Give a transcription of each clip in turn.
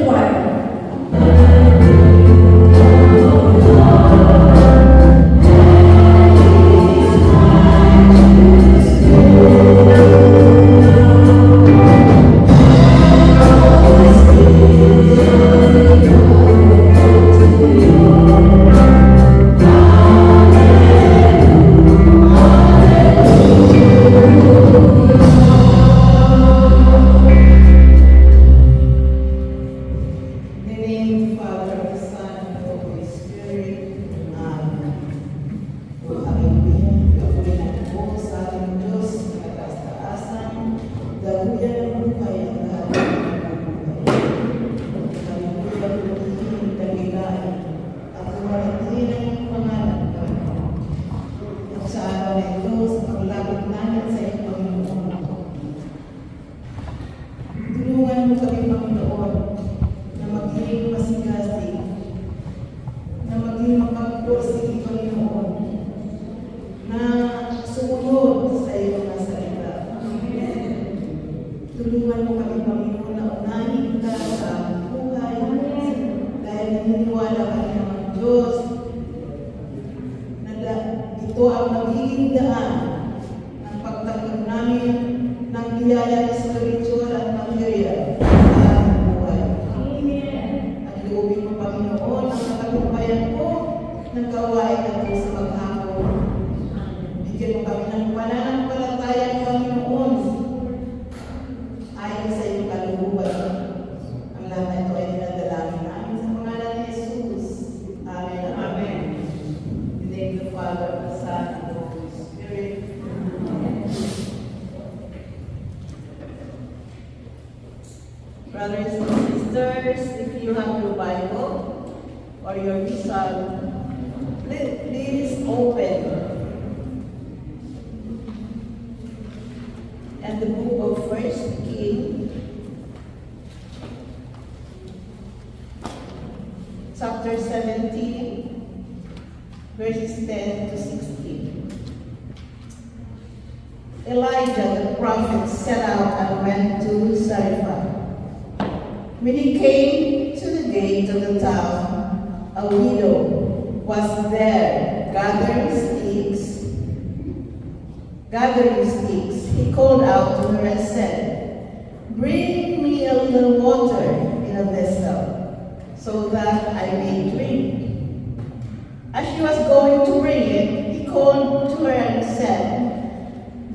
the choir. Tulungan mo kami, Panginoon, na unahin ka sa aming buhay dahil naniniwala kami ng Diyos na ito ang magiging daan ng pagtanggap namin ng biyaya ng spiritual at material sa aming buhay. At liubin mo, Panginoon, ang katagumpayan ko ng gawain natin sa maghapon. Bigyan mo kami ng pananampalataya, Panginoon, ayon sa iyong kalooban. Ang lahat na ito ay dinadalangin namin sa pangalan ni Jesus. Amen. Amen. In the name of the Father, the Son, and the Holy Spirit. Amen. Brothers and sisters, if you have your Bible or your Psalm, please open. And the book of 1 Kings, chapter 17, verses 10 to 16. Elijah the prophet set out and went to Zarephath. When he came to the gate of the town, a widow was there gathering sticks. He called out to her and said, "Bring me a little water in a vessel, so that I may drink." As she was going to bring it, he called to her and said,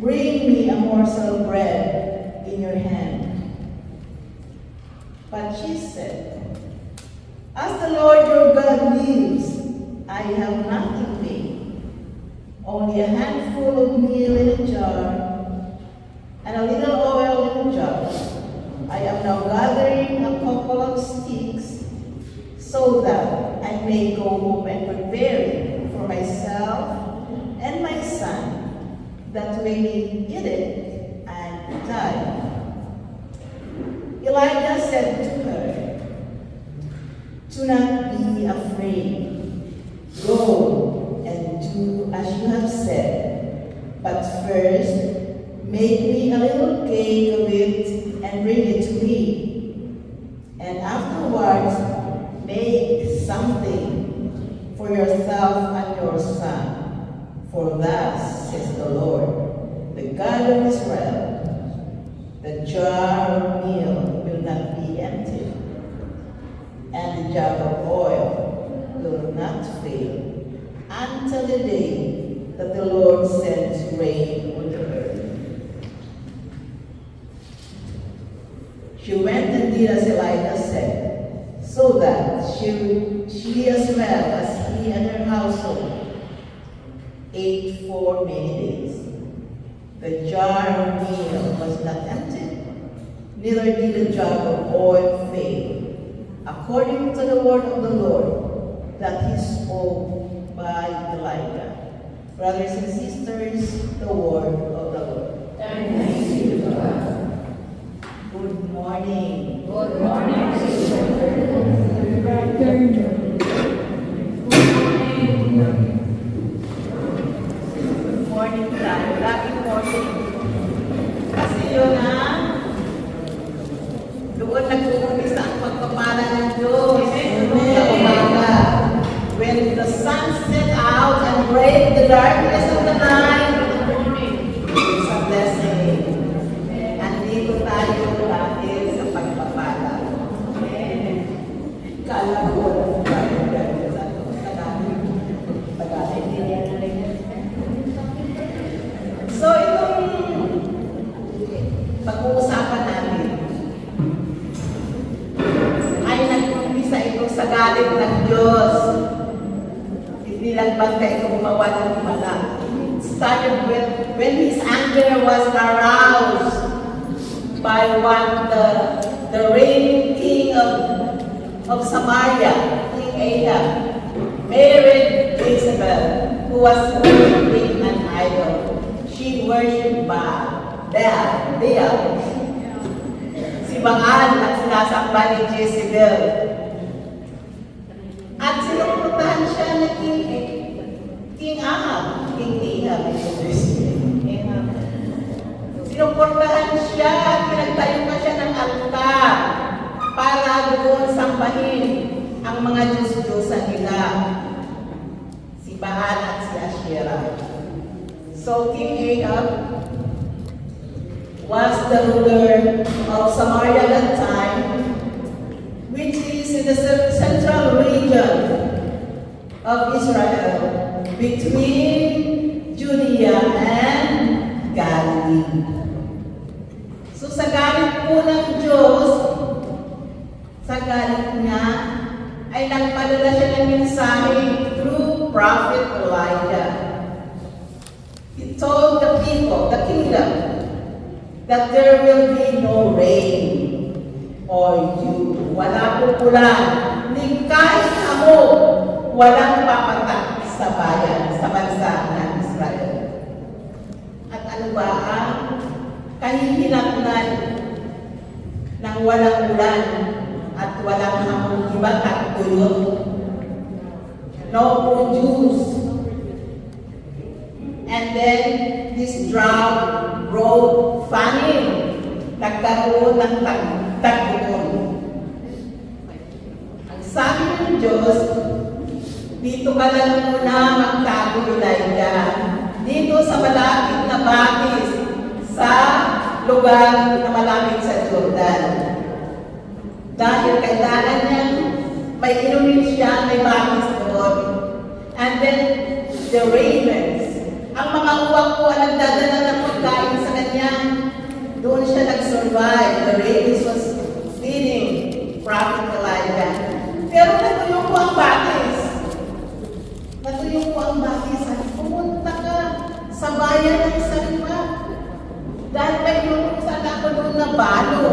"Bring me a morsel of bread in your hand." But she said, "As the Lord your God lives, I have nothing baked, only a handful of meal in a jar, and a little oil in a jar. I am now gathering a couple of sticks, so that I may go home and prepare it for myself and my son, that we may eat it and die." Elijah said to her, "Do not be afraid. Go and do as you have said, but first make me a little cake of it and bring it to me. And afterwards make something for yourself and your son. For thus says the Lord, the God of Israel, the jar of meal will not be empty, and the jar of oil will not fail, until the day that the Lord sends rain on the earth." She went and did as Elijah said, so that she as well as he and her household ate for many days. The jar of meal was not empty, neither did the jar of oil fail, according to the word of the Lord that he spoke by Elijah. Brothers and sisters, the word of the Lord. Thanks be to God. Good morning. Good morning, sister. Good morning tayo. Laging morning. Kasi yun doon nag-uumpisa ang pagpapala So, itong pag-uusapan natin ay nag-umpisa ito sa galit ng Diyos. Hindi lang basta ito gumawa ng mala. It started when his anger was aroused by what the reigning king of Samaria, King Ahab, married Jezebel, who was worshiping an idol. She worshipped Baal. Si Baal ang sinasamba ni Jezebel. At sinupuntahan siya na King Ahab. Sinuportahan siya at pinagtayo pa siya ng altar para doon sambahin ang mga Diyos-Diyosan nila, si Baal at si Asherah. So King Ahab was the ruler of Samaria at that time, which is in the central region of Israel, between Judea and Galilee. So sa galit po ng Diyos, sa galit niya, ay nagpadala siya ng mensahe through Prophet Elijah. He told the people, the kingdom, that there will be no rain or dew. Wala po ulan, ni kahit hamog, walang papatak sa bayan, sa bansa ng Israel. At ano ba ang kahihinatnan ng walang ulan at walang hamog, iba at tuyot? No produce. And then, this drought brought famine. Nagkaroon ng tagpuan. Ang sabi ng Diyos, dito ka lang muna magtago, Elijah. Dito sa malapit na batis, sa lugar na malapit sa Jordan. Dahil kailangan niya, may inumin siya, may batis doon. And then, the ravens, ang mga uwak po ang nagdadala ng pagkain sa kanya, doon siya nag-survive. The ravens was feeding Prophet Elijah. Pero natuloy po ang batis. Natuloy po ang batis. Pumunta ka sa bayan ng Sarima. Dahil may inuusan ako doon na balo.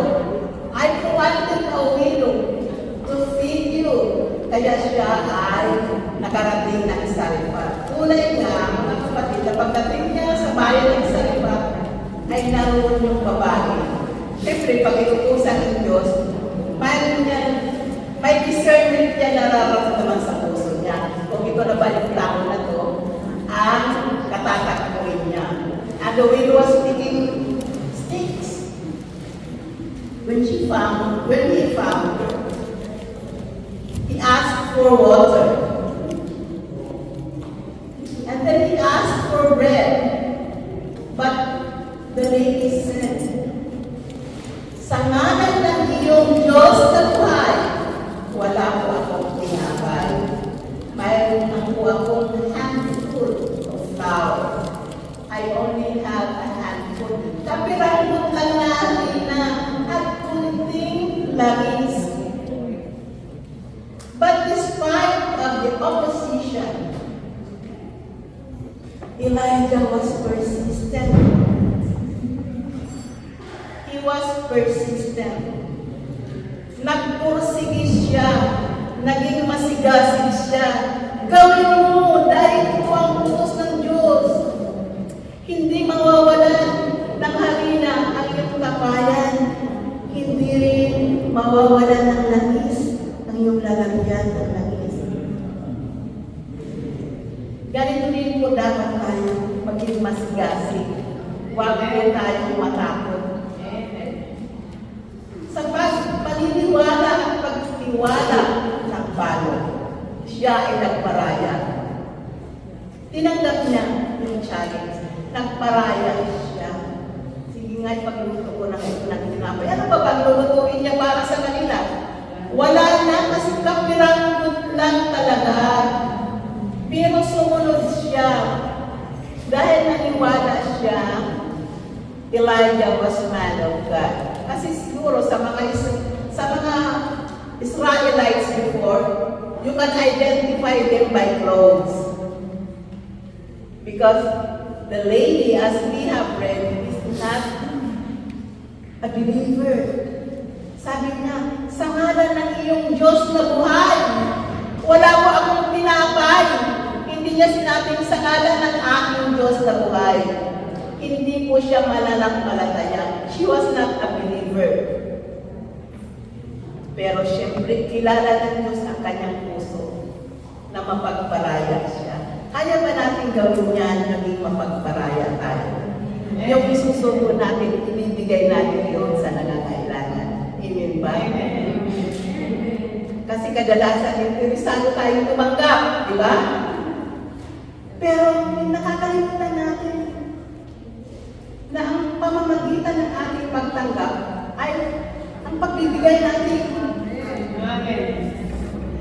I provided a willow to feed you. Kaya siya ay nakarating ng Sarima. Tunay nga, mga kapatid, na pagdating niya sa bayan ng Sarima, ay naroon yung babae. Siyempre, pag inuusan ng Diyos, may discernment niya nararamdaman sa puso niya. Kung ito na ba yung tao na to, ang katatakuin niya. And the widow was picking sticks. When he found, he asked for water. And then he asked for bread. But the lady said, sa ngalan ng iyong Diyos na buhay, wala po akong tinapay. Mayroon na po akong handful of flour. I only have a handful. Kapiranggot lang natin na at kunting langis. But despite of the opposition, Elijah was persistent. He was persistent. Nagpursige siya, naging masigasig siya. Gawin mo dahil ito ang utos ng Diyos. Hindi mawawalan ng harina ang iyong tapayan. Hindi rin mawawalan ng langis ang iyong lalagyan ng langis. Ganito din po dapat tayo maging masigasig. Huwag po tayong matakot. Sa paniniwala at pagtiwala ng palo, siya ay nagparaya. Tinanggap niya yung challenge. Nagparaya siya. Sige nga, pagluto ko ng tinapay. Ano ba paglulutuin niya para sa kanila? Wala na kasi kapira lang talaga. Pero sumunod siya. Dahil naniwala siya, Elijah was man of God. Kasi siguro sa mga Israelites before, you can identify them by clothes. Because the lady, as we have read, is not a believer. Sabi niya, sa ngalan ng iyong Diyos na buhay, wala po akong tinapay. Hindi niya sinabing sa ngalan ng aking Diyos na buhay. Hindi po siya mananampalataya. She was not a believer. Pero siyempre, kilala ng Diyos ang kanyang puso na mapagparaya siya. Kaya ba natin gawin yan naging mapagparaya tayo? Yung isusubo natin, ibibigay natin yun sa nangangailangan. Amen ba? Kasi kadalasan, interesado tayo tumanggap, di ba? Pero nakakalimutan natin na ang pamamagitan ng ating pagtanggap ay ang pagbibigay natin.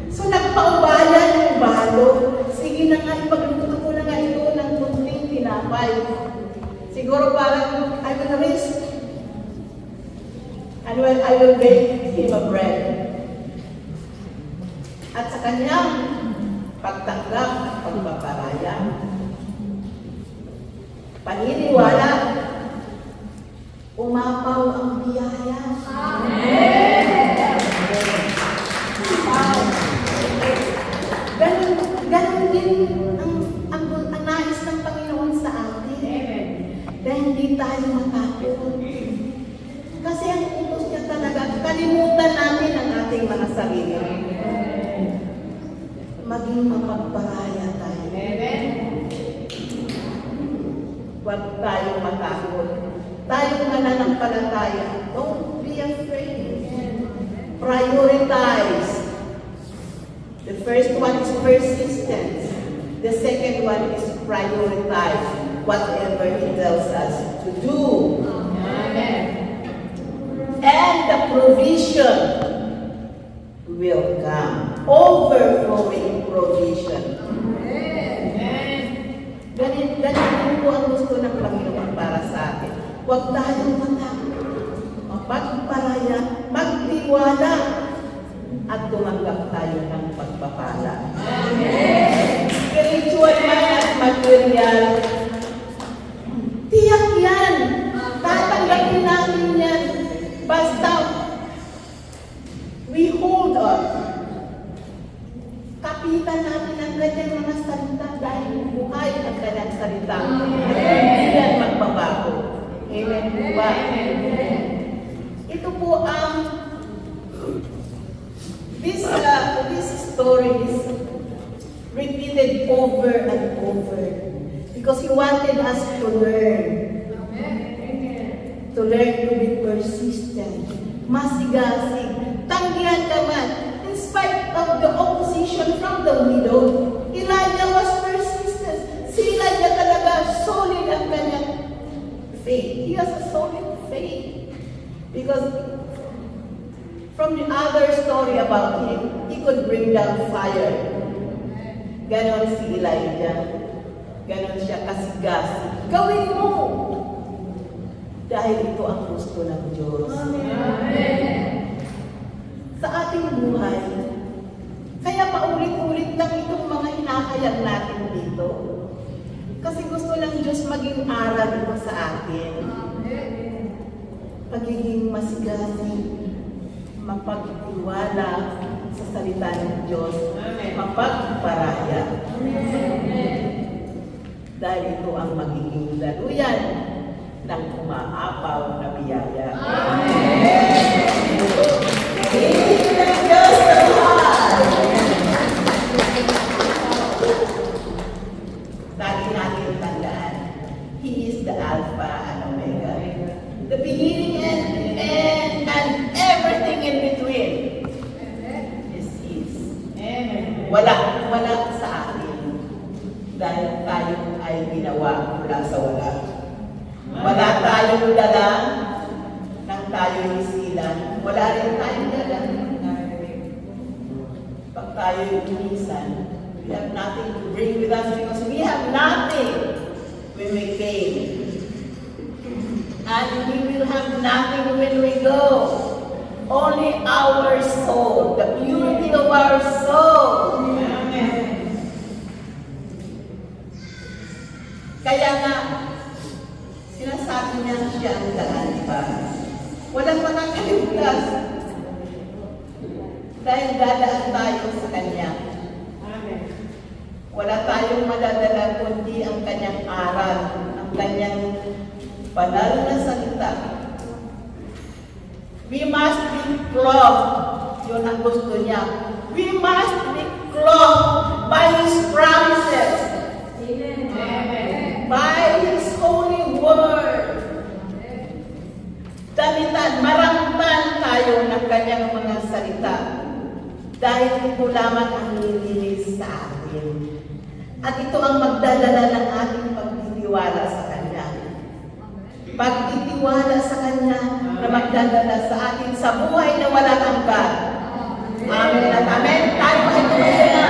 So nagpaubayan yung balo. Sige na nga, ipagluto ko na nga ito ng kunting tinapay. Siguro parang, I will risk. And when I will bake him a bread. At sa kanyang pagtanggap, pagpaparaya, paniniwala, umapaw ang biyaya. Amen! Ganun din ang nais ng Panginoon sa atin. Amen. Dahil hindi tayo matakot. Kasi ang utos niya talaga, kalimutan namin ang ating mga sarili. Maging mapagparaya tayo. Amen. Huwag tayong matakot. Tayong mananampalataya. Don't be afraid. Prioritize. The first one is persistence. The second one is prioritize whatever He tells us to do. Amen. And the provision will come. Overflowing provision. Amen. Ganun po ang gusto ng Panginoon para sa atin. Huwag tayong matakot. Mapagparaya, magtiwala, at tumanggap tayo ng pagpapala. Amen. Spiritual man at material, tiyak yan. Tatanggapin natin yan. Basta we hold on. Kapitan natin ang kanyang mga salita dahil buhay ang kanyang salita. At hindi yan magbabago. Amen po ba? Ito po ang this story is repeated over and over because He wanted us to learn. To learn to be persistent, masigasig, tanggihan ka man. In spite of the opposition from the widow, Elijah was persistent. Si Elijah talaga solid ang kanyang faith. He has a solid faith because from the other story about him, he could bring down fire. Ganon si Elijah. Ganon siya kasigasig. Gawin mo! Dahil ito ang gusto ng Diyos. Amen. Sa ating buhay, kaya paulit-ulit lang itong mga hinahayag natin dito. Kasi gusto ng Diyos maging aral ito sa atin. Pagiging masigasig, mapagtiwala sa salita ng Diyos, mapagparaya. Dahil ito ang magiging daluyan ng umaapaw na biyaya. Amen! Hindi ng Diyos na mahal! Lagi natin tandaan, He is the Alpha and Omega. The beginning and everything in between is His. Wala sa atin. Dahil tayo ay ginawa mula sa wala. Wala tayong dala nang tayo isilan. Wala rin tayong dala. Pag tayo minsan, we have nothing to bring with us because we have nothing when we came. And we will have nothing when we go. Only our soul, the purity of our soul. Amen. Kaya nga, sinasabi niya siya ang daan, di ba? Walang makakaligtas. Dahil dadaan tayo sa Kanya. Amen. Wala tayong madadala kundi ang Kanyang aral, ang Kanyang banal na salita. We must be clothed. Yun ang gusto niya. We must be clothed by His promises. Amen. By His holy word. Dalitan, maramtan tayo ng Kanyang mga salita. Dahil ito lamang ang nilinis sa atin. At ito ang magdadala ng ating pagtitiwala sa Kanya. Pagtitiwala sa Kanya na magdadala sa atin sa buhay na walang hanggan. Amen at amen. Tayo ay tumayo.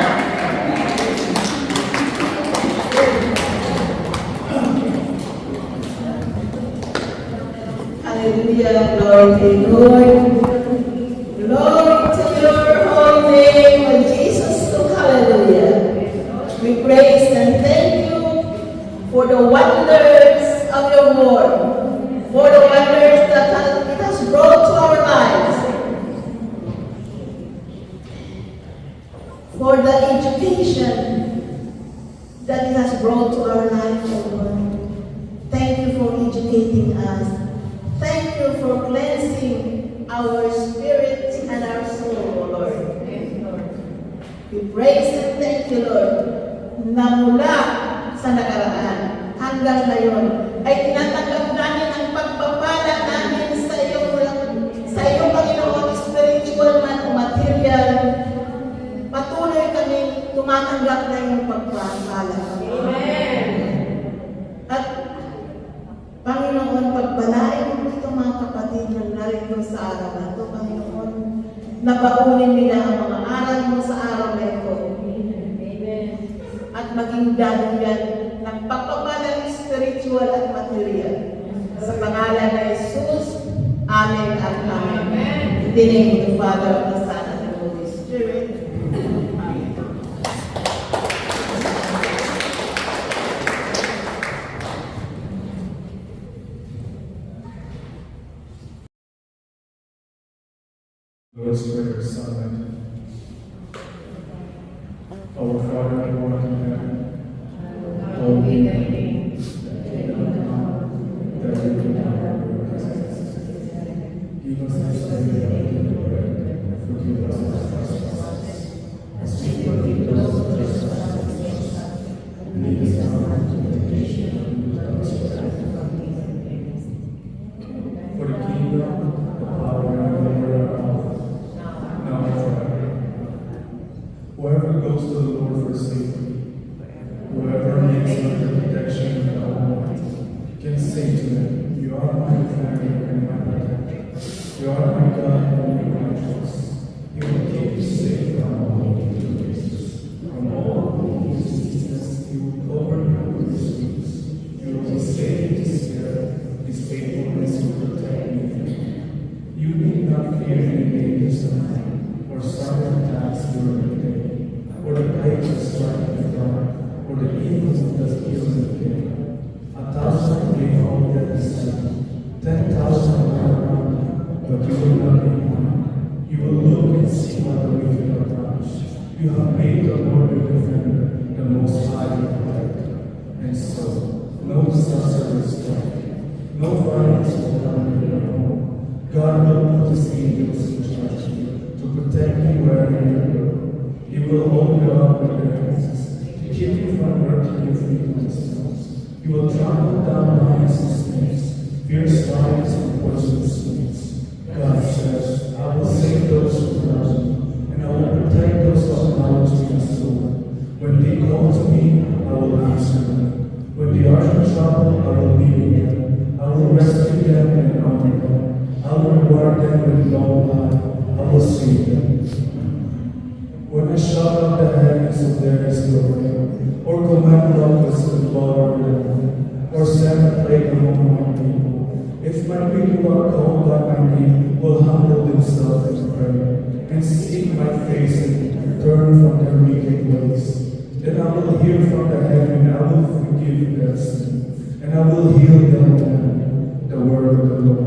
Hallelujah. Glory to you, Lord. Glory to your holy name, O Jesus. Hallelujah. We praise and thank you for the wonders of your word, for the wonders that it has brought to our lives, for the education that it has brought to our lives, O Lord. Thank you for educating us. Thank you for cleansing our spirit and our soul, O Lord. We praise and thank you, Lord, na mula sa nakaraan hanggang ngayon ay tinatanggap namin ang pagpapala namin sa iyo, Panginoon, spiritual man o material. Patuloy kami tumatanggap na iyong pagpapala. Amen. At Panginoon, pagbalain mo ito mga kapatid na narito sa araw na ito, Panginoon, nabaunin nila ang mga aral mo sa araw na ito. Amen. At maging daluyan ng pagpapalang spiritual at material. Sa pangalan na Jesus, Amen at Amen. In the name of the Father, of the Son, and the Holy Spirit. Amen. Lord's Prayer, Son. Our Father who art in heaven, hallowed be thy name. Thy kingdom come, thy will be done on earth as it is in heaven. Give us this day our daily bread, and forgive us our trespasses, as we forgive those who trespass against us. And lead us not into temptation, but deliver us from evil. For the kingdom, the power, and the glory are ours, now and forever. Whoever goes to the Lord for safety, whoever makes under protection of the Almighty, can say to them, You are my defender and my protector. You are my God and my trust. You will keep me safe from all evil places. From all evil diseases, you will cover me with your wings. You will be safe in spirit. His faithfulness will protect me. You need not fear any dangers of night, or sudden attacks during the day, or the plagues that strike in the dark, or the evils that kill in the pit. 1,000 may fall at his side, 10,000 around you, but you will not be harmed. You will look and see how the wicked are punished. You have made the Lord your defender, the Most High your protector. And so, no sorcerer is strike, no violence will come in your home. God will put his angels in charge of you, to protect you wherever you go. He will hold you up with their hands, to keep you from hurting your feet on the stones. You will trample down lions and snakes, fierce lions and poisonous snakes. God says, I will save those who love me, and I will protect those who acknowledge me as Lord. When they call to me, I will answer them. When they are in trouble, I will be with them. I will rescue them and honor them. I will reward them with long life. I will save them. When I shout if there is no rain, or command locusts to devour them, or send a plague among my people. If my people who are called by my name will humble themselves and pray, and seek my face and turn from their wicked ways, then I will hear from the heaven, and I will forgive their sin, and I will heal their land. The word of the Lord.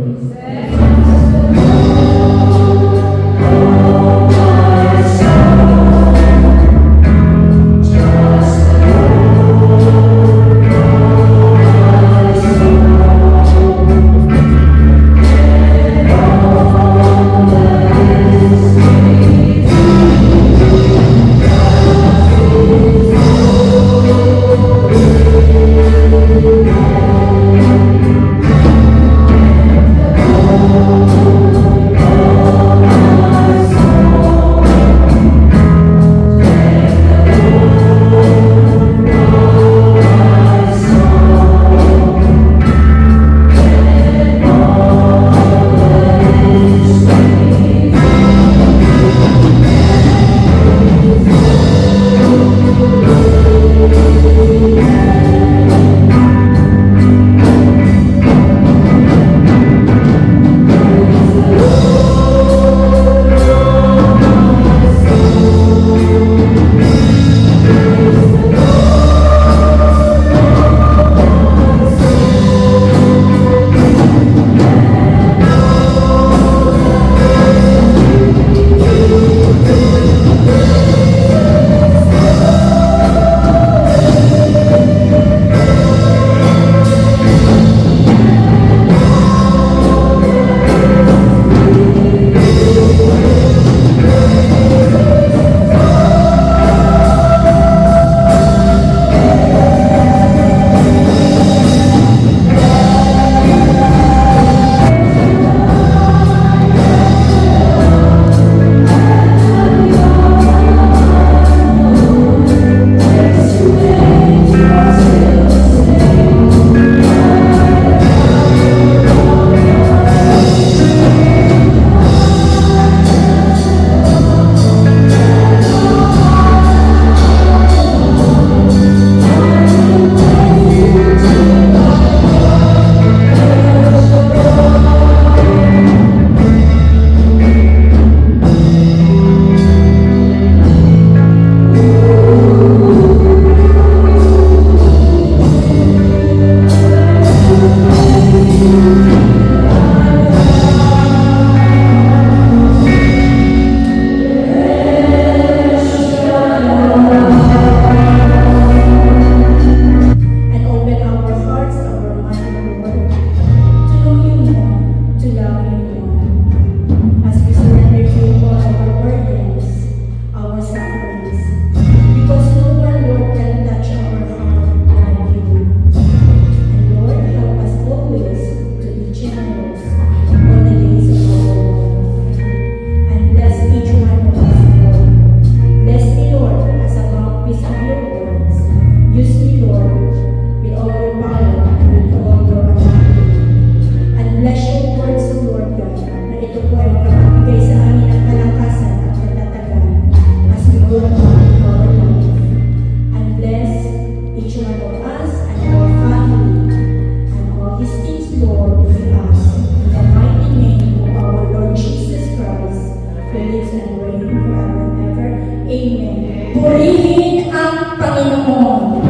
Purihin ang Panginoon.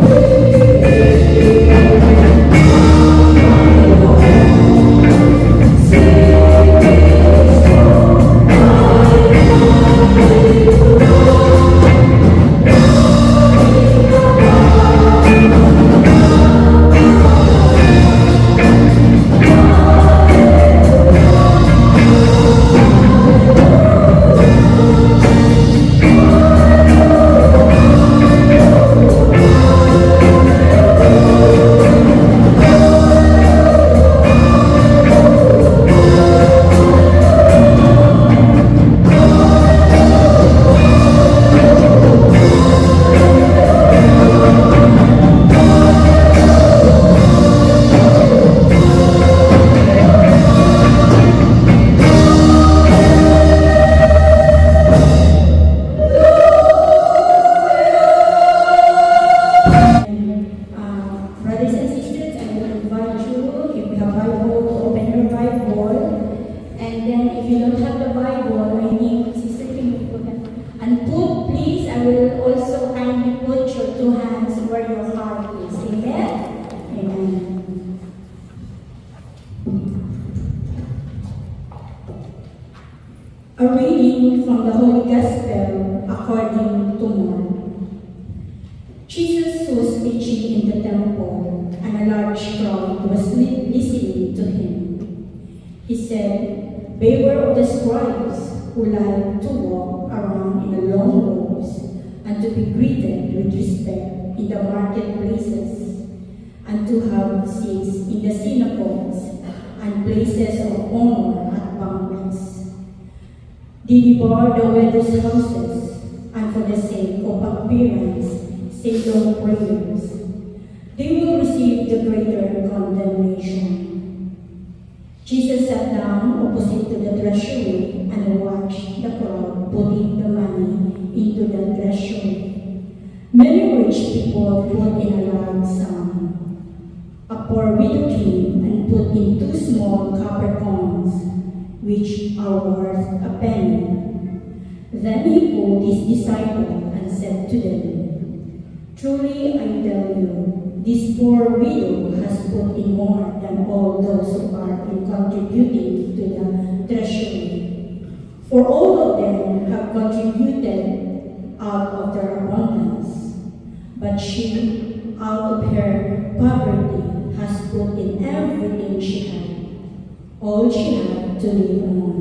Thank please, I will also kindly put your two hands where your heart is. Amen? Amen. A reading from the Holy Gospel according to Mark. Jesus was preaching in the temple, and a large crowd was listening to him. He said, "Beware of the scribes who like to walk around in the long robes and to be greeted with respect in the marketplaces, and to have seats in the synagogues and places of honor at banquets. They devour the wedders' houses, and for the sake of appearance, say long prayers. They will receive the greater condemnation." Jesus sat down opposite to the treasury and watched the crowd putting the money into the treasury. Many rich people put in a large sum. A poor widow came and put in 2 small copper coins, which are worth a penny. Then he called his disciples and said to them, "Truly I tell you, this poor widow has put in more than all those who are in contributing to the treasury. For all of them have contributed out of their abundance, but she, out of her poverty, has put in everything she had, all she had to live on."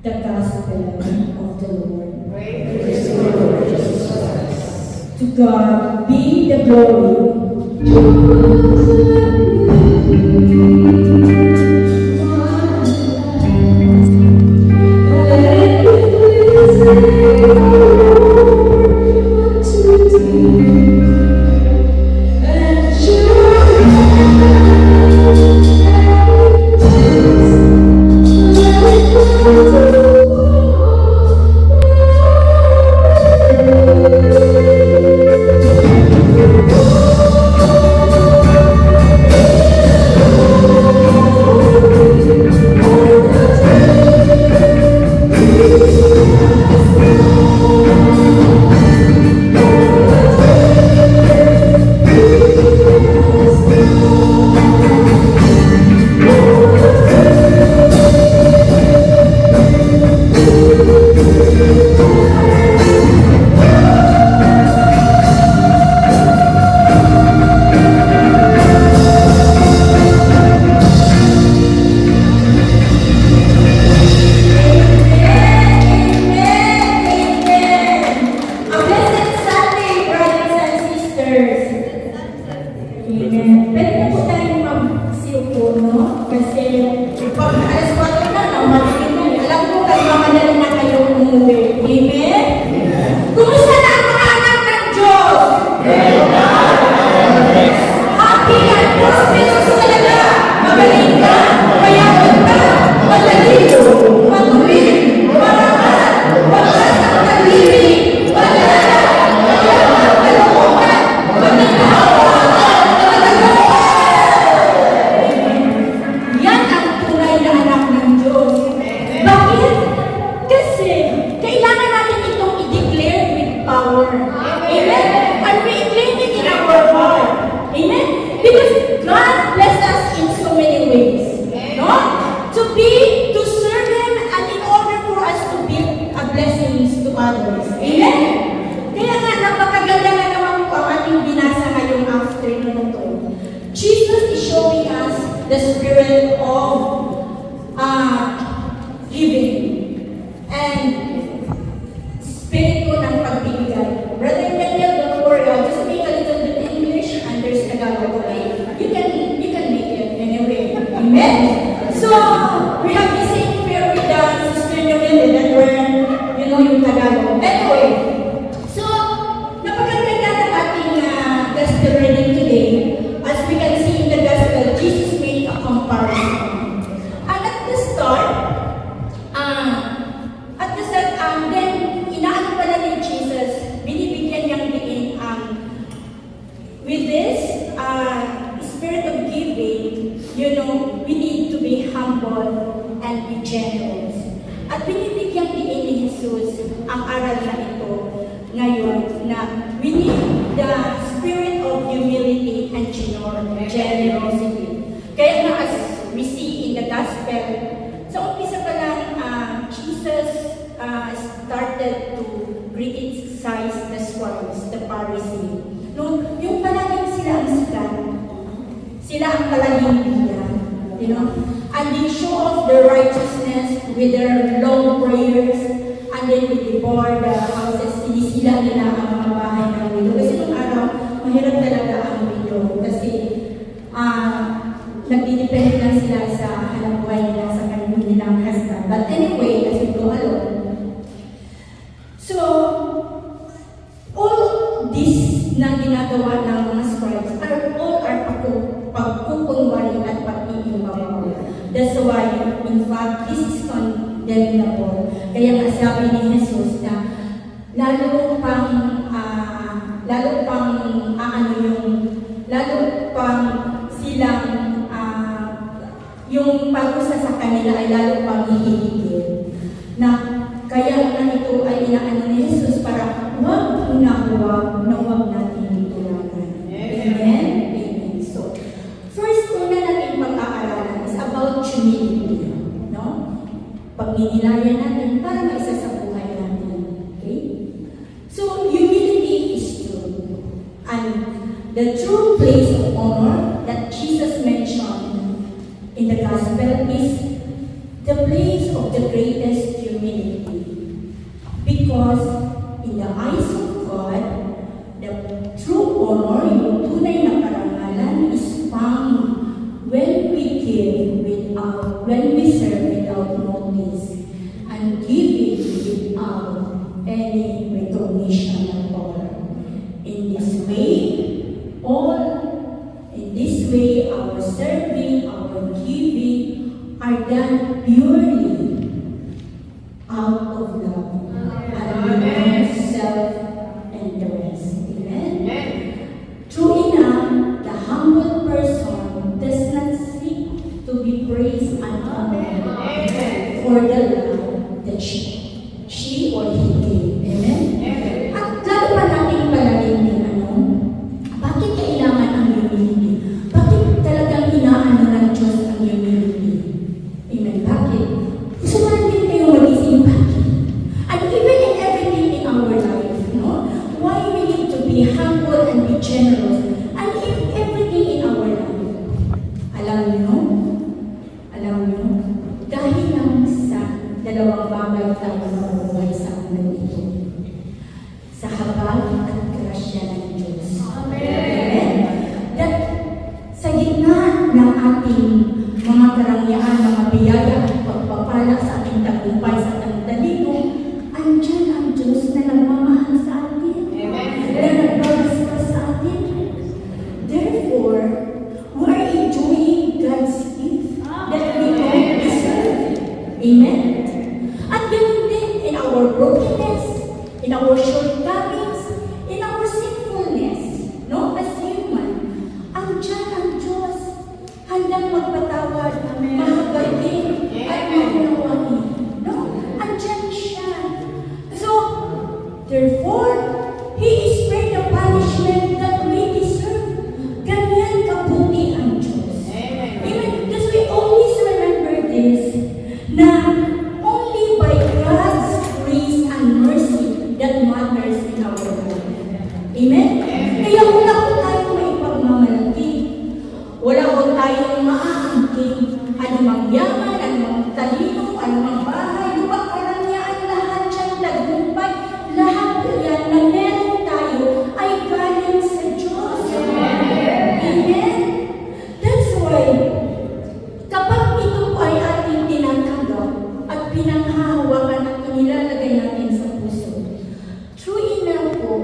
The Gospel of the Lord. Praise the Lord Jesus Christ. To God be the glory. Amen. Pwede na po tayong mag-siupo, no? Kasi pag alas 4 na, no? Alam ko kayo, mamadali na kayo umuwi. Amen? Kumusta na ang mga anak ng Diyos? Happy and prosperous talaga. Magaling ka, mayaman ka, matalino, matuwid, marangal, wagas ang pag-ibig, malala, mayaman, kalooban, magagawa. Yan ang tunay na anak ng Diyos. Bakit? Kasi kailangan natin itong i-declare with power. Amen? And we claim it in our heart. Amen? Because God blessed us in so many ways. No? To serve Him and in order for us to be a blessings to others. Amen? Kaya nga, napakaganda na naman po ang ating binasa ngayong afternoon na to. Jesus is showing us the spirit of giving and spirito ng pagbibigay. Brother Daniel, don't worry, I'll just speak a little bit English and there's Tagalog, okay? You can make it anyway. Amen? So, we have the same prayer with the Sister Noel that learned, yung Tagalog. Anyway, generosity. Kaya nga as we see in the gospel, sa umpisa pa lang, Jesus started to criticize the scribes, the Pharisees. No, yung palaging sila ang sikat, sila ang palaging bida, you know, and they show off their righteousness with their long prayers, and then with the poor, the houses, sinisila nila ang mga bahay ng widow. Kasi nung araw, mahirap talaga ang widow, kasi nagdidepende lang sila sa hanap buhay nila sa kanilang husband. But anyway, as we go along, so, all this na ginagawa ng mga scribes are pagkukunwari at pag-iimabaw. That's why, in fact, this is condemnable. Kaya nga sabi ni Jesus na lalo pang silang yung parusa sa kanila ay lalo pang hihigit. Na kaya nga ito ay inaano ni Jesus para huwag natin itulagan. Amen? Amen. So, first una natin pag-aaralan is about humility. No? Pagninilaya natin para maisa sa buhay natin. Okay? So, humility is true. And the true place of honor that Jesus mentioned in the gospel is the place of the greatest humility. Because in the eyes of God, the true honor, yung tunay na karangalan is found when we give when we serve without notice and give it without any recognition at all. In this way, our serving, our giving are done purely out of love and self-interest. Amen? True enough, the humble person does not seek to be praised and honored for the love that she or he gave. Amen? At lalo pa natin palaging din, bakit kailangan ang humility? Bakit talagang inaano ng Diyos ang humility? Amen? Bakit? Gusto mo lang din kayo magising bakit? And even in everything in our life, why we need to be humble and be generous, and in everything in our life. Alam niyo, dahil lang sa dalawang bagay tayo mabubuhay sa mundo ito. Sa habag at grasya ng Diyos. Amen. That sa gitna ng ating mga karangyaan, mga biyaya at pagpapala sa ating tagumpay sa ating talino, andyan ang Diyos na nagmamahal sa atin. Na nagbabasa sa atin. Therefore, we are enjoying God's gift that we don't deserve. Amen? At ganun din in our brokenness, in our shortcomings, in our sinfulness, as human, andyan ang Diyos handang magpatawad, mahabagin, at makunawain. Andyan siya. So, therefore, He is spared the punishment that we deserve. Ganyan kabuti ang Diyos. Amen. Because we always remember this, na only by God's grace and mercy that matters in our life. Amen? Kaya wala ko tayong maipagmamalaki. Wala ko tayong maaangkin. Anumang yaman, anumang talino, anumang bahay, lupang karangyaan, lahat siyang tagumpay, lahat yan na meron tayo ay galing sa Diyos. Amen? That's why, kapag ito po ay ating tinatanggap at pinanghahawakan at nilalagay natin sa puso, true enough po,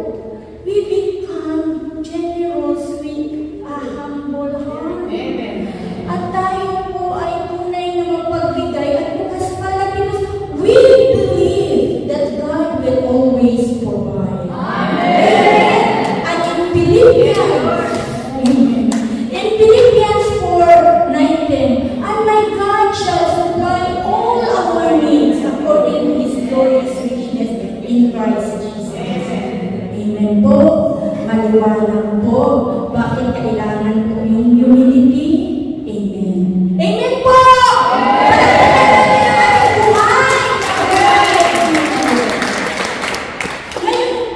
we become generous with a humble heart. At tayo po ay tunay na mapagbigay at bukas pala because we believe that God will always provide. Amen. And in Philippians 4:19, and my God shall supply all our needs according to His glorious riches in Christ Jesus. Amen po. Maliwanag po. Bakit kailangan po yung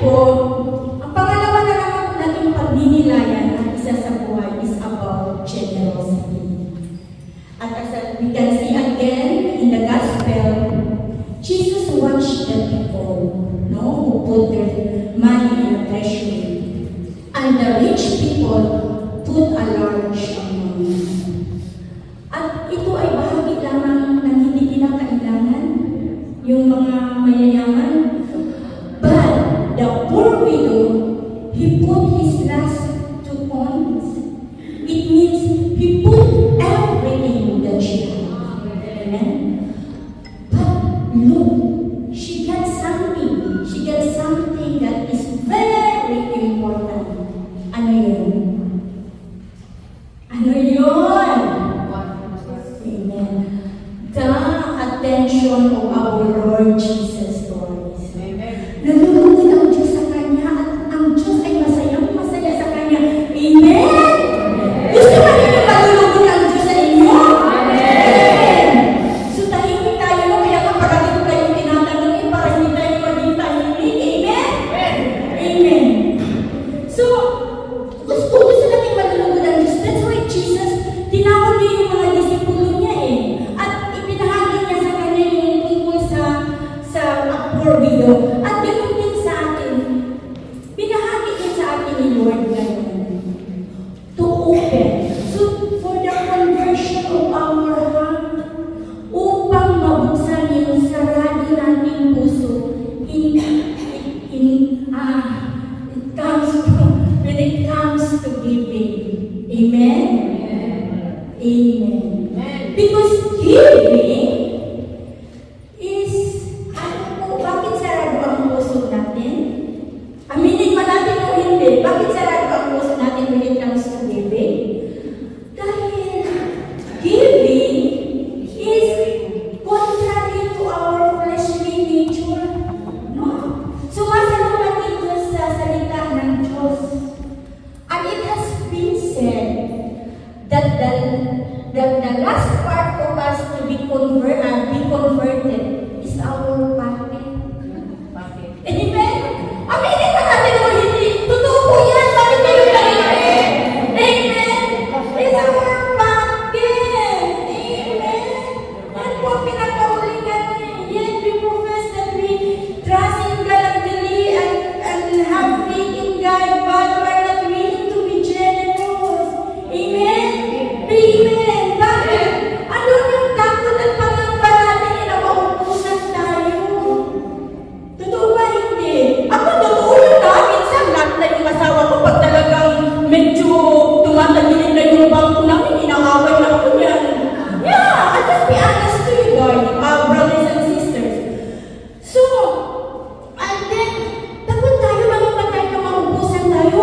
po, ang pangalawa na naman po natin pagninilayan ang isa sa buhay is about generosity. At as we can see again in the gospel, Jesus watched the people, no, who put their money in a treasury, and the rich people put a large amount. At ito ay bahagi lamang ng hindi kinakailangan yung mga mayayaman. But the poor widow, he put his last 2 coins. It means he put everything that she had. Amen? But look, she got something. She got something that is very important. Ano yun? Ano yun? Amen. The attention of our Lord Jesus Christ. Nalulungkot ang Diyos sa Kanya at ang Diyos ay masaya sa Kanya. Amen? Gusto ba ninyo malulungkot ang Diyos sa inyo? Amen! So tahimik tayo, no? Kaya kapag ko kayong tinatanong, para hindi tayo maging tahimik. Amen? Amen. So, gusto natin malulungkot ang Diyos. That's why Jesus, tinawag niya yung mga disipulo niya at ipinahagi niya sa Kanya yung tungkol sa poor widow. At ganoon din sa atin, binahagi din sa atin ni Lord ngayon to open. So, for the conversion of our heart, upang mabuksan yung sarado nating puso, when it comes to giving. Amen? Amen. Because giving is, bakit sarado ang puso natin? Aminin man natin o hindi, bakit sarado ang puso natin when it comes to giving? Dahil giving is contrary to our fleshly nature. No? Sumasalungat ito sa salita ng Diyos. And it has been said that the last part of us to be converted is our pocket. Amen? Aminin ba natin o hindi? Totoo po yan. Bakit kayo tayo? Amen? It's our pocket. Amen? Yan po ang pinakaulingan. Yet we profess that we trust in God and have faith in God, but we're not willing to be generous. Amen? Amen. Bakit? Ano yung takot at pangamba natin na maupusan tayo? Totoo ba hindi? Ako totoo yun na. Minsan lahat na yung asawa ko pag talagang medyo tumatagilid na yung bangko namin, inaaway na ako yan. Yeah, I'll just be honest to you guys, brothers and sisters. So, and then, takot tayo, mamipatay na maupusan tayo,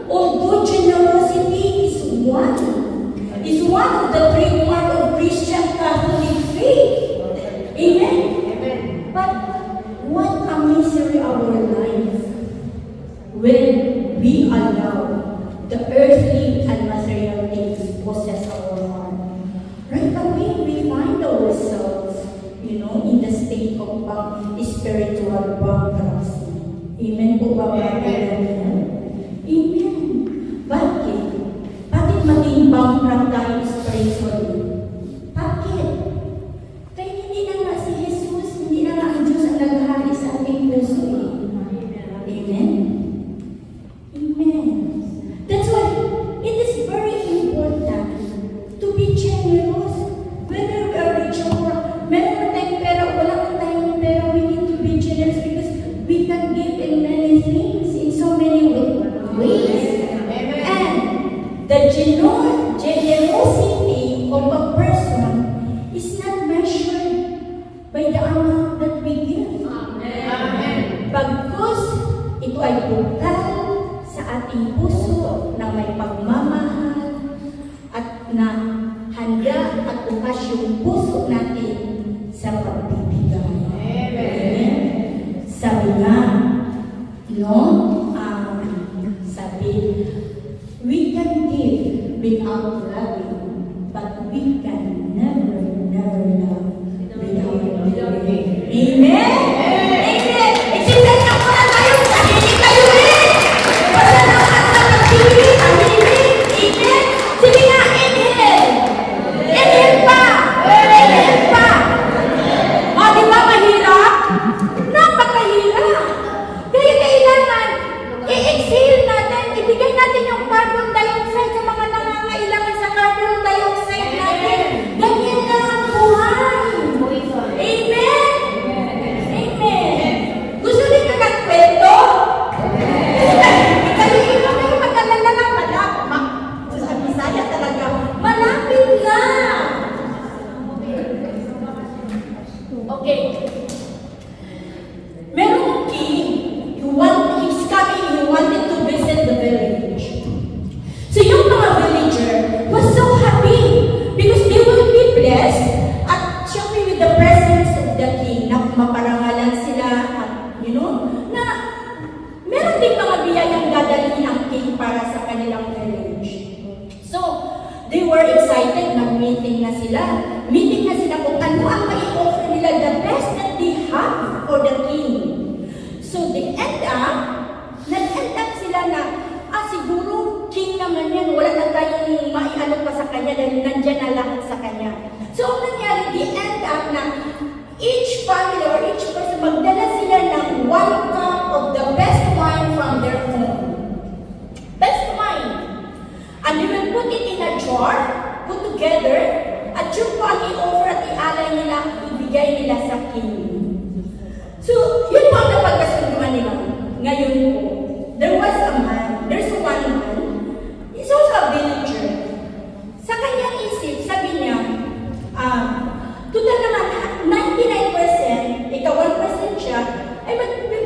although generosity is one of the trademark of Christian Catholic faith. Amen? But what a misery our life when we allow the earthly and material things possess our heart. Right away, we find ourselves, in the state of spiritual bankruptcy. Amen po ba? Amen. Bakit? Bakit maging bankrupt tayo spiritually? Bakit? Kaya hindi na nga si Jesus, hindi na nga ang Diyos ang naghahari sa ating puso. Amen? Amen. That's why it is very important to be generous. Whether we are rich or meron na tayong pera o wala na tayong pera, we need to be generous because we can give in many things, in so many ways. And the generosity of a person is not measured by the amount that we give. Bagkus ito ay butal sa ating puso na may pagmamahal at na handa at bukas yung puso natin sa pagbibigay. Amen. Sabi nga, sabi, we can give without loving, but we can never love without giving. Amen? Amen! Exercise na po na tayo na sila. Meeting na sila kung ano ang mai-offer nila, the best that they have for the king. So they nag-end up sila na, siguro king naman yan, wala na tayong maiano pa sa kanya dahil nandyan na lahat sa kanya. So ang nangyari, they end up na each family or each person, magdala sila ng 1 cup of the best wine from their home. Best wine. And they will put it in a jar, put together, at yung po ang i-offer at i-alay nila, ibigay nila sa king. So, yun po ang napagkasunduan nila. Ngayon po, there's one man, he's also a villager. Sa kanyang isip, sabi niya, total naman, 99%, ikaw 1% siya, ay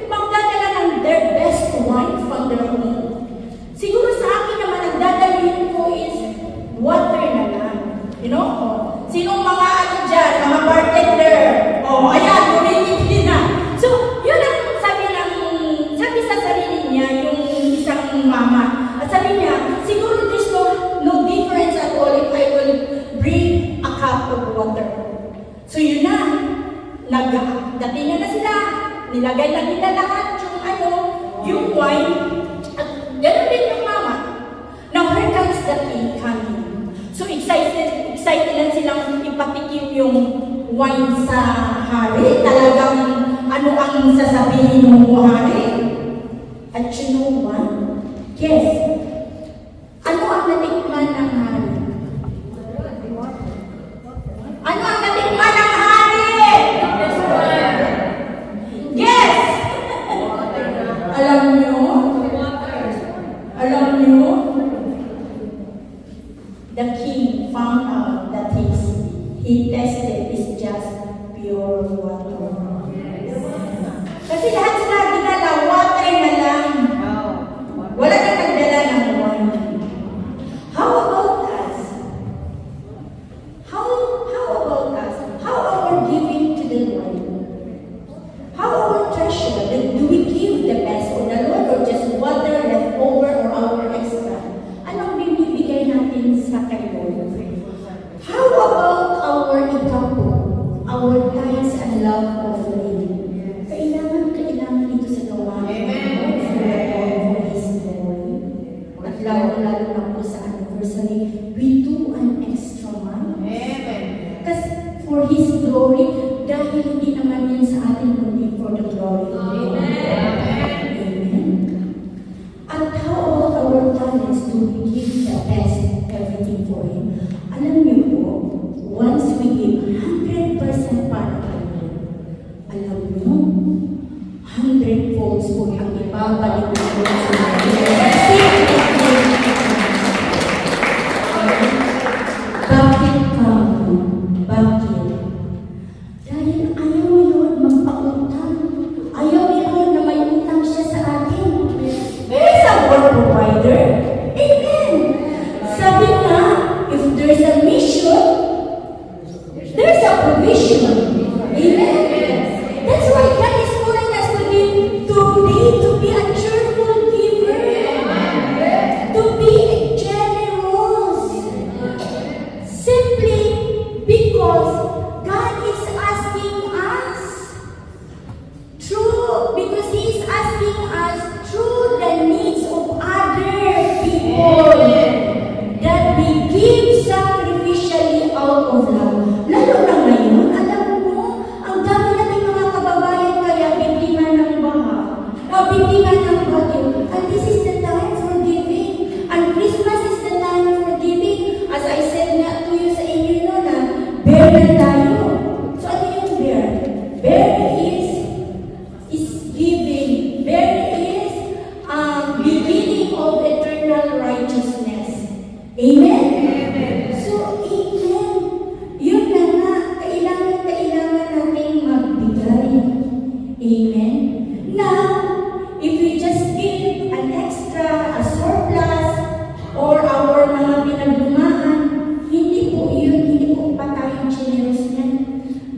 magdadala ng their best wine from their home. Siguro sa akin naman, ang dadalhin ko is water na lang. You know? Sinong mga dyan, mga bartender? Ayan, bumibili na. So, yun ang sabi sa sarili niya, yung isang mama. At sabi niya, siguro there's no difference at all if I will bring a cup of water. So yun na, dating na sila, nilagay na nila lahat yung wine, at gano'n din yung mama. Now here comes the king coming. So excited na silang ipatikim yung wine sa hari. Talagang ano ang sasabihin ng hari. At you know what? Yes. Ano ang natikman ng hari? Ano ang natikman ng hari? Yes! Alam nyo? The king found out that he tested is just pure water. Kasi lahat sila ginala, water na lang. Wala na nagdala ng wine. How about us? How about us? How our giving to the Lord? How our treasure? Do we give the best for the Lord or just water left over or our extra? Anong binibigay natin sa kay Lord? How about our ikapo? Our tithes and love offering? Kailangan ito sa gawain. For His glory. At lalo na po sa anniversary, we do an extra month. Kasi for His glory, dahil hindi naman yan sa atin, kundi for the glory of God. Amen. At how about our talents? Do we give the best, everything for Him? Alam niyo po, once we give 100% para kay Lord, alam niyo, 100 folds po ang ibabalik na po sa Bakit kamo? Bakit? Dahil ayaw ni Lord magpautang. Ayaw ni Lord na may utang siya sa atin. There's a word provider. Amen. Sabi nga, if there's a mission, there's a provision. Amen. That's why God is calling us to be a cheerful giver. To be generous. Simply because God is asking us because He is asking us through the needs of other people that we give sacrificially out of love. Lalo na ngayon, alam mo, ang dami nating mga kababayan kaya biktima ng baha, biktima ng bagyo. And this is the time for giving. And Christmas is the time for giving. As I said na to you sa inyo no, na bear na tayo. So ano yung bear? Bear is giving. Bear is beginning of eternal righteousness. Amen? So, amen. Yun na nga, kailangan nating magbigay. Amen? Now, if we just give an extra, a surplus, or our mga pinaglumaan, hindi po pa tayo generous yan.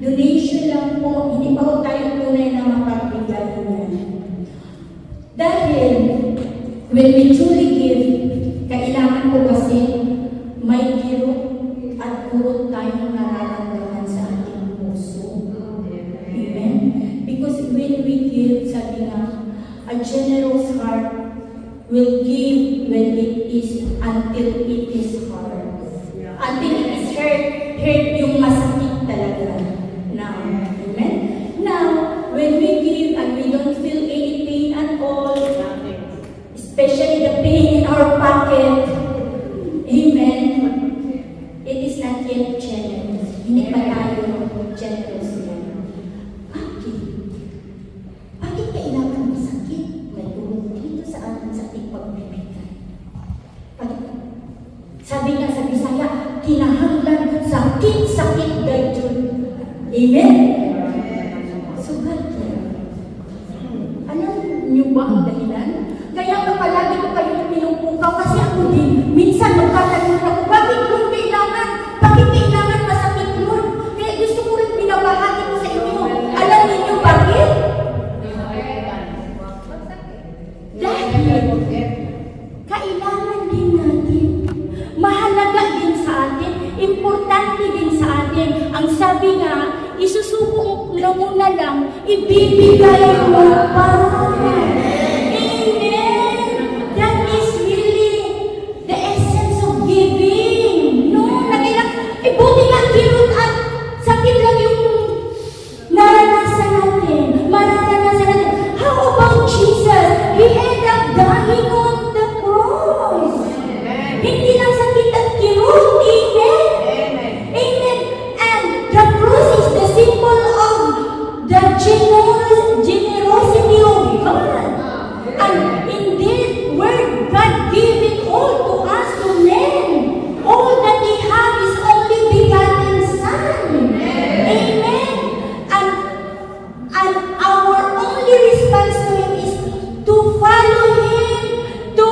Donation lang po, hindi pa po tayo tunay na mapagbigay yan. Dahil, when we truly give, kailangan po kasi may giro at puro tayo tayong nararamdaman sa ating puso. Amen? Because when we give, sabi nga, a generous heart will give when it is until it is hard. Until it is hurt yung masakit talaga. Now, amen? Now, when we give and we don't feel any pain at all, especially the pain in our pocket, amen, it is not yet generous. Hindi pa tayo generous yan. Bakit? Bakit kailangan masakit? May tulong dito sa atin sa ating pagbibigay. Sabi nga sa Bisaya, kinahanglan sakit-sakit dayjud. Amen? Sugat yan. Alam niyo ba ang dahilan? Kaya nga palagi ko kayo pinupukaw kasi ako din. Minsan magkatanong ako, bakit Lord kailangan? Bakit kailangan masakit Lord? Kaya gusto ko rin binabahagi ko sa inyo. Alam niyo bakit? Dahil kailangan din natin. Mahalaga din sa atin. Importante din sa atin. Ang sabi nga, isusuko mo muna lang, ibibigay mo pa. That is really the essence of giving. No, buti nga kirot at sakit lang yung naranasan natin. Mararanasan natin. How about Jesus? He ended up dying on the cross. Hindi lang sakit at kirot. Amen? Amen. And the cross is the symbol of the generosity of God. And in this word, God gave it all to us, to men. All that He has is only begotten Son. Amen. And our only response to Him is to follow Him, to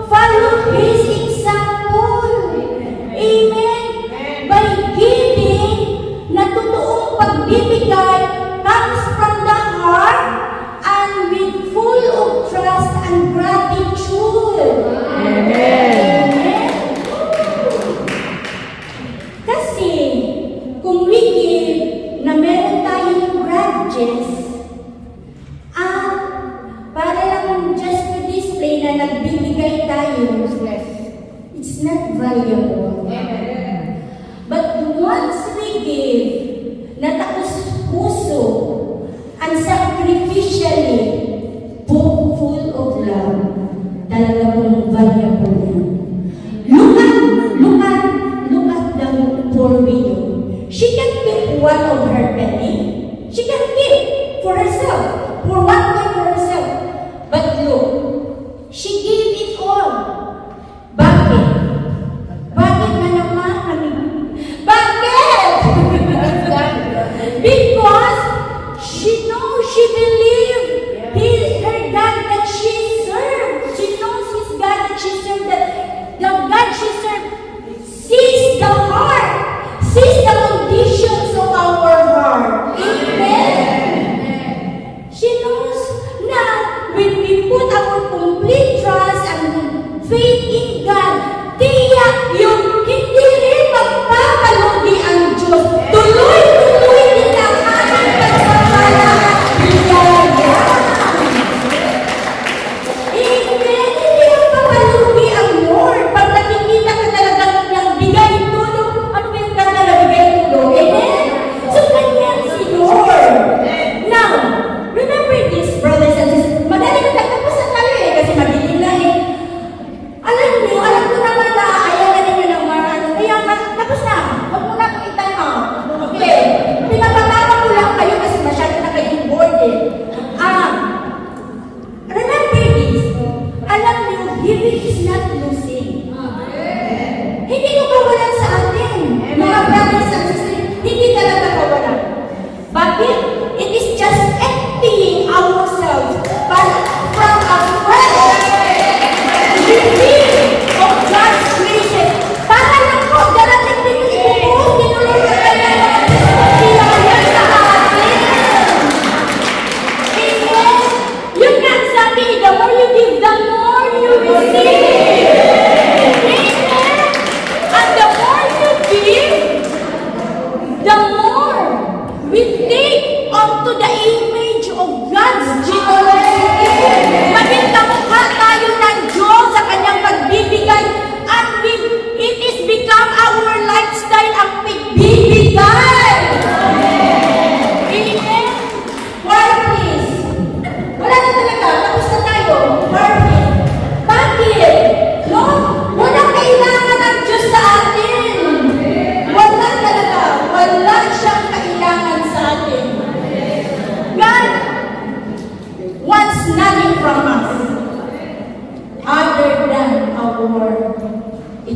follow His example. Amen. By giving, na totoong pagbibigay comes from the heart and with full of trust and gratitude. Amen. Kasi, kung we give na meron tayong grudges, para lang just to display na nagbibigay tayo, it's not valuable. But once we give, na taos puso, and sacrificially, full of love, talaga pong valuable yan. Look at the poor widow. She can keep one of her penny. She can keep for herself, for one day for herself. But look, she gave it all. Bakit? Bakit na naman? Bakit? Because she knows, she believes her God that she served. She knows his God that she served, that the God she served sees the heart, sees the conditions of our heart. Amen. She knows na when we put our complete trust and faith in God, tiyak yung hindi rin magpapalugi ang Diyos. Tuloy-tuloy din ang ating pagpapala at bigaya. Amen. Hindi magpapalugi ang Lord. Pag nakikita ka talagang niyang bigay tulong, ano ba yung kanta na bigay tulong? Amen. So, ganyan si Lord. Now, remember this, brothers and sisters. Madali na tapos na tayo kasi madilim na Alam ko naman na ayaw na ninyo ng marano. Kaya tapos na. Huwag mo na akong itanong. Okay. Pinapatawa ko lang kayo kasi masyado na kayong bored remember this. Alam niyo, giving is not losing. Hindi ko kawalan sa atin. Mga brothers and sisters, hindi talaga kawalan. Bakit? It is just emptying ourselves from a fresh refill of God's graces. Para lang po, darating din yung ibubuhos din ulit sa kanya ng pagkilala sa atin. Amen? Yun nga ang sabi, the more you give, the more you receive.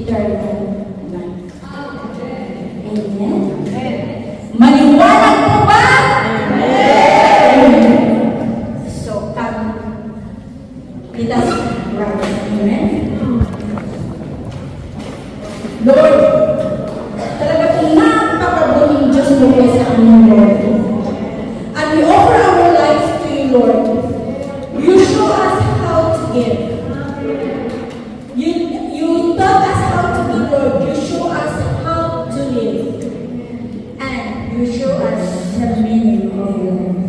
eternal life. Amen. Maliwanag po ba? Amen. So, come. Let us rise. Amen. Lord, talaga pong napakabuting Diyos mo po sa aming Lord. And we offer our lives to you, Lord. You show us how to give. You taught us how to be, Lord. You show us how to live. And you show us the meaning of life.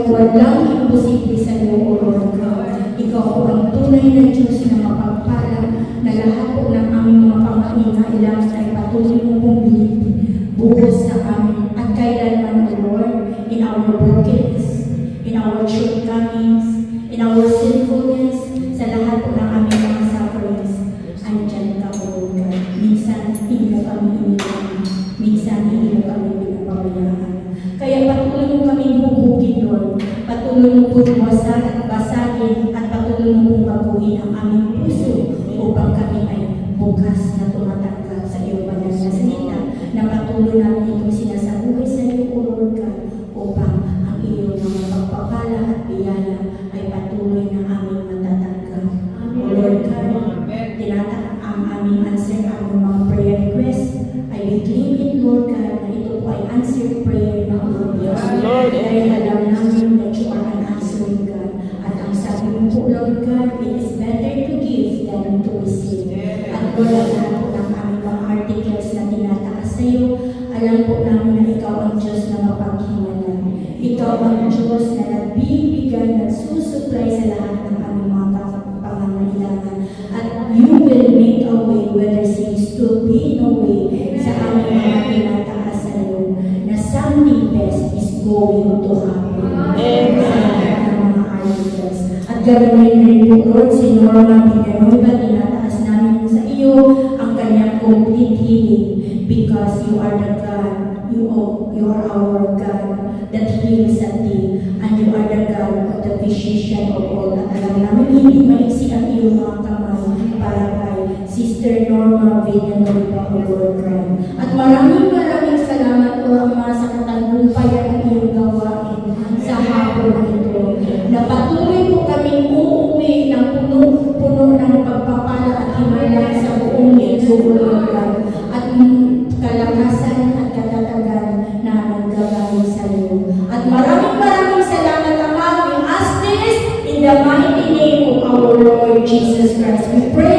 Walang imposible sa iyo, O Lord God. Ikaw po ang tunay na Diyos na mapagpala na lahat po ng aming mga pangangailangan ay patuloy mo pong buhos sa amin at kailanman, O Lord, in our brokenness, in our shortcomings, in our sinfulness, sa lahat po ng aming mga sufferings, andyan ka, O Lord God. Minsan, hindi mo kami iniwan. Minsan, hindi mo kami pinapabayaan. Kaya patuloy mo kami hubugin, Lord. Patuloy mo pong basagin at patuloy mo pong baguhin ang aming puso upang kami ay bukas na tumatanggap sa iyong banal na salita na patuloy namin itong sinasabuhay sa iyo, O Lord God, upang ang iyong mga pagpapala at biyaya ay patuloy na aming matatanggap. O Lord God, tinatak ang aming answer, ang mga prayer request ay we claim it, Lord God, na ito po ay answered prayer na O Lord God. Dahil alam namin that you are an answering God. At ang sabi mo po, Lord God, it is better to give than to receive. At Lord, ang lahat po ng aming mga articles na tinataas sa iyo, alam po namin na ikaw ang Diyos na mapaghiwalay. Ikaw ang Diyos na nagbibigay, nagsusupply sa lahat ng aming mga pangangailangan. At you will make a way where there seems to be no way sa aming mga tinataas sa iyo, na something best is going to happen. At gagawin rin po, Lord, si Norma Villanueva, tinataas namin sa iyo ang kanyang complete healing because you are the God, you are our God that heals at thee, and you are the God of the physician of all. At alam namin, hindi maiksi ang iyong mga kamay para kay Sister Norma Villanueva, O Lord God. At maraming salamat, O Ama, sa katagumpayan ng iyong gawain sa hapon na ito. Na patuloy po kaming uuwi ng puno ng pagpapala at himala sa buong linggo, O Lord God. At kalakasan at katatagan na naggagaling sa iyo. At maraming salamat, Ama. We ask this in the mighty name of our Lord Jesus Christ. We pray